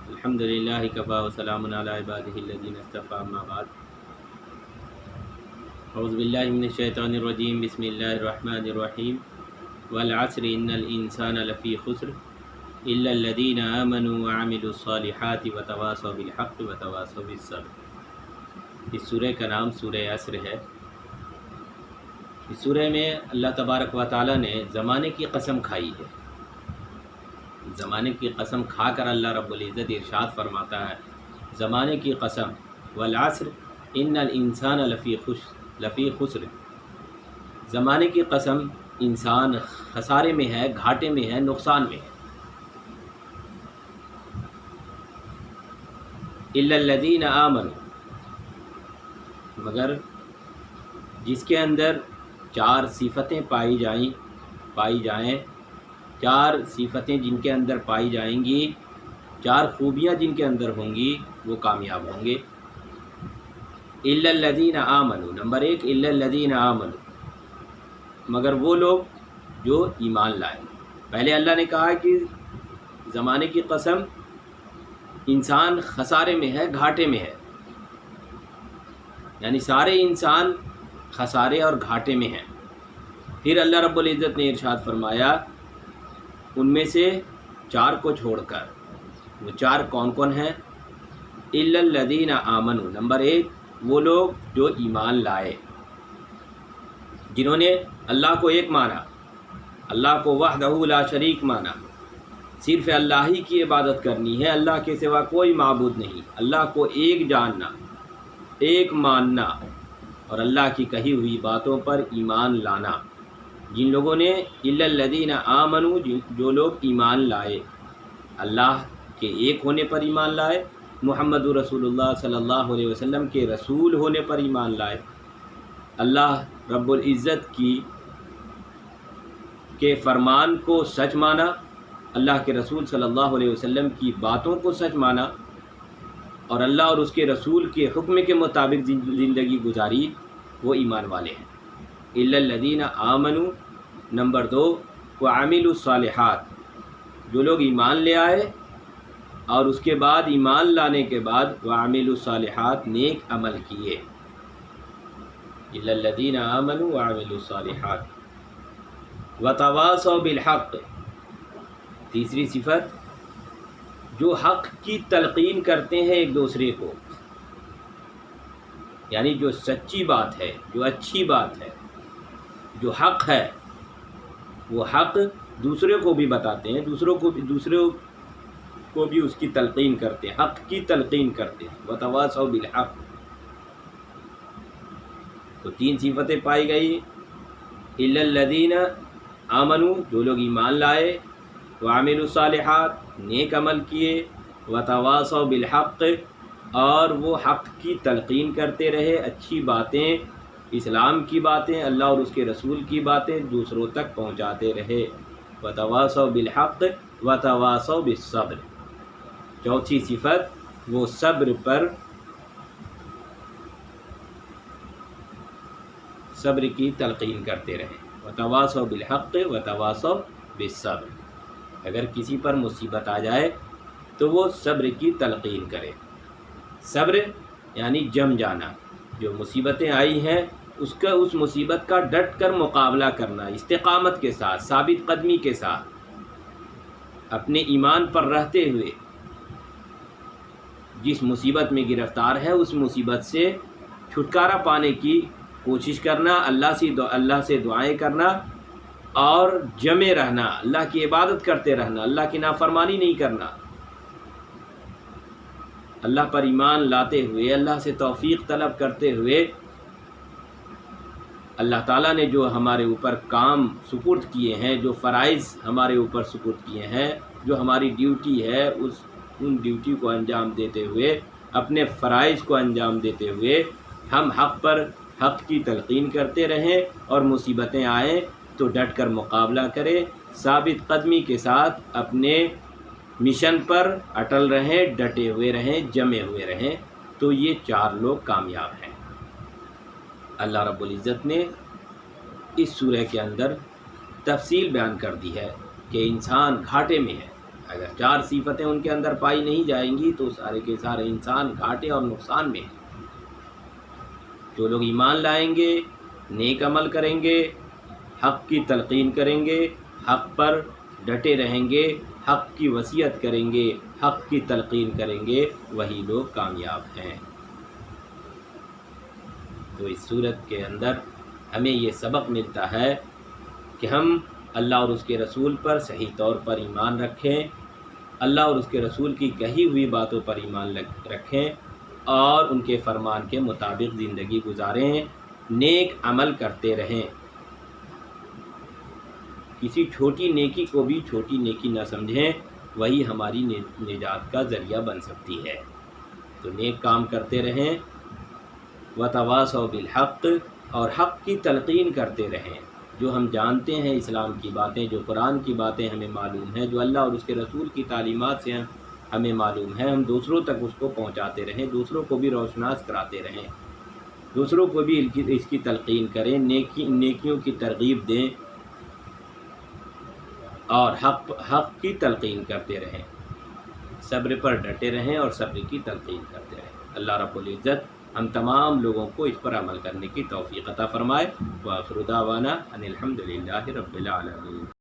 الحمدللہ کفا وسلام علی عبادہ الذین اصطفیٰ اما بعد اعوذ باللہ من الشیطان الرجیم بسم اللہ الرحمن الرحیم والعصر ان الانسان لفی خسر الا الذین آمنوا وعملوا الصالحات وتواصوا بالحق وتواصوا بالصبر۔ اس سورہ کا نام سورہ عصر ہے۔ اس سورہ میں اللہ تبارک و تعالیٰ نے زمانے کی قسم کھائی ہے۔ زمانے کی قسم کھا کر اللہ رب العزت ارشاد فرماتا ہے، زمانے کی قسم والعصر ان الانسان لفی خسر، زمانے کی قسم انسان خسارے میں ہے، گھاٹے میں ہے، نقصان میں ہے۔ الا الذین آمنوا، مگر جس کے اندر چار صفتیں پائی جائیں، چار صفتیں جن کے اندر پائی جائیں گی، چار خوبیاں جن کے اندر ہوں گی، وہ کامیاب ہوں گے۔ الا الذین آمنوا، نمبر ایک الا الذین آمنوا، مگر وہ لوگ جو ایمان لائے۔ پہلے اللہ نے کہا کہ زمانے کی قسم انسان خسارے میں ہے، گھاٹے میں ہے، یعنی سارے انسان خسارے اور گھاٹے میں ہیں۔ پھر اللہ رب العزت نے ارشاد فرمایا ان میں سے چار کو چھوڑ کر، وہ چار کون کون ہیں؟ الا الذین آمنوا، نمبر ایک وہ لوگ جو ایمان لائے، جنہوں نے اللہ کو ایک مانا، اللہ کو وحدہ لا شریک مانا، صرف اللہ ہی کی عبادت کرنی ہے، اللہ کے سوا کوئی معبود نہیں، اللہ کو ایک جاننا، ایک ماننا اور اللہ کی کہی ہوئی باتوں پر ایمان لانا۔ جن لوگوں نے الا الذین آمنوا، جو لوگ ایمان لائے، اللہ کے ایک ہونے پر ایمان لائے، محمد رسول اللہ صلی اللہ علیہ وسلم کے رسول ہونے پر ایمان لائے، اللہ رب العزت کے فرمان کو سچ مانا، اللہ کے رسول صلی اللہ علیہ وسلم کی باتوں کو سچ مانا اور اللہ اور اس کے رسول کے حکم کے مطابق زندگی گزاری، وہ ایمان والے ہیں۔ الا الذین آمنوا، نمبر دو وعملوا الصالحات، جو لوگ ایمان لے آئے اور اس کے بعد ایمان لانے کے بعد وعملوا الصالحات، نیک عمل کیے۔ الا الذین آمنوا وعملوا الصالحات وتواصوا بالحق، تیسری صفت جو حق کی تلقین کرتے ہیں ایک دوسرے کو، یعنی جو سچی بات ہے، جو اچھی بات ہے، جو حق ہے، وہ حق دوسرے کو بھی بتاتے ہیں، دوسروں کو بھی اس کی تلقین کرتے ہیں، حق کی تلقین کرتے ہیں۔ وتواصوا بالحق، تو تین صفتیں پائی گئی، الا الذین آمنوا، جو لوگ ایمان لائے، وعملوا الصالحات، نیک عمل کیے، وتواصوا بالحق، اور وہ حق کی تلقین کرتے رہے، اچھی باتیں، اسلام کی باتیں، اللہ اور اس کے رسول کی باتیں دوسروں تک پہنچاتے رہے۔ وتواصوا بالحق وتواصوا بالصبر، چوتھی صفت وہ صبر کی تلقین کرتے رہے۔ وتواصوا بالحق وتواصوا بالصبر، اگر کسی پر مصیبت آ جائے تو وہ صبر کی تلقین کرے۔ صبر یعنی جم جانا، جو مصیبتیں آئی ہیں اس مصیبت کا ڈٹ کر مقابلہ کرنا، استقامت کے ساتھ، ثابت قدمی کے ساتھ، اپنے ایمان پر رہتے ہوئے جس مصیبت میں گرفتار ہے اس مصیبت سے چھٹکارا پانے کی کوشش کرنا، اللہ سے دعائیں کرنا اور جمے رہنا، اللہ کی عبادت کرتے رہنا، اللہ کی نافرمانی نہیں کرنا، اللہ پر ایمان لاتے ہوئے، اللہ سے توفیق طلب کرتے ہوئے، اللہ تعالیٰ نے جو ہمارے اوپر کام سپرد کیے ہیں، جو فرائض ہمارے اوپر سپرد کیے ہیں، جو ہماری ڈیوٹی ہے، ان ڈیوٹی کو انجام دیتے ہوئے، اپنے فرائض کو انجام دیتے ہوئے ہم حق کی تلقین کرتے رہیں، اور مصیبتیں آئیں تو ڈٹ کر مقابلہ کریں، ثابت قدمی کے ساتھ اپنے مشن پر اٹل رہیں، ڈٹے ہوئے رہیں، جمے ہوئے رہیں، تو یہ چار لوگ کامیاب ہیں۔ اللہ رب العزت نے اس سورہ کے اندر تفصیل بیان کر دی ہے کہ انسان گھاٹے میں ہے، اگر 4 صفتیں ان کے اندر پائی نہیں جائیں گی تو سارے کے سارے انسان گھاٹے اور نقصان میں ہیں۔ جو لوگ ایمان لائیں گے، نیک عمل کریں گے، حق کی تلقین کریں گے، حق پر ڈٹے رہیں گے، حق کی وصیت کریں گے، حق کی تلقین کریں گے، وہی لوگ کامیاب ہیں۔ تو اس صورت کے اندر ہمیں یہ سبق ملتا ہے کہ ہم اللہ اور اس کے رسول پر صحیح طور پر ایمان رکھیں، اللہ اور اس کے رسول کی کہی ہوئی باتوں پر ایمان رکھیں اور ان کے فرمان کے مطابق زندگی گزاریں، نیک عمل کرتے رہیں۔ کسی چھوٹی نیکی کو بھی چھوٹی نیکی نہ سمجھیں، وہی ہماری نجات کا ذریعہ بن سکتی ہے۔ تو نیک کام کرتے رہیں، وتواصوا بالحق، اور حق کی تلقین کرتے رہیں۔ جو ہم جانتے ہیں اسلام کی باتیں، جو قرآن کی باتیں ہمیں معلوم ہیں، جو اللہ اور اس کے رسول کی تعلیمات سے ہمیں معلوم ہے، ہم دوسروں تک اس کو پہنچاتے رہیں، دوسروں کو بھی روشناس کراتے رہیں، دوسروں کو بھی اس کی تلقین کریں، نیکیوں کی ترغیب دیں اور حق کی تلقین کرتے رہیں، صبر پر ڈٹے رہیں اور صبر کی تلقین کرتے رہیں۔ اللہ رب العزت ہم تمام لوگوں کو اس پر عمل کرنے کی توفیق عطا فرمائے۔ وآخر دعوانا ان الحمد للہ رب العالمین۔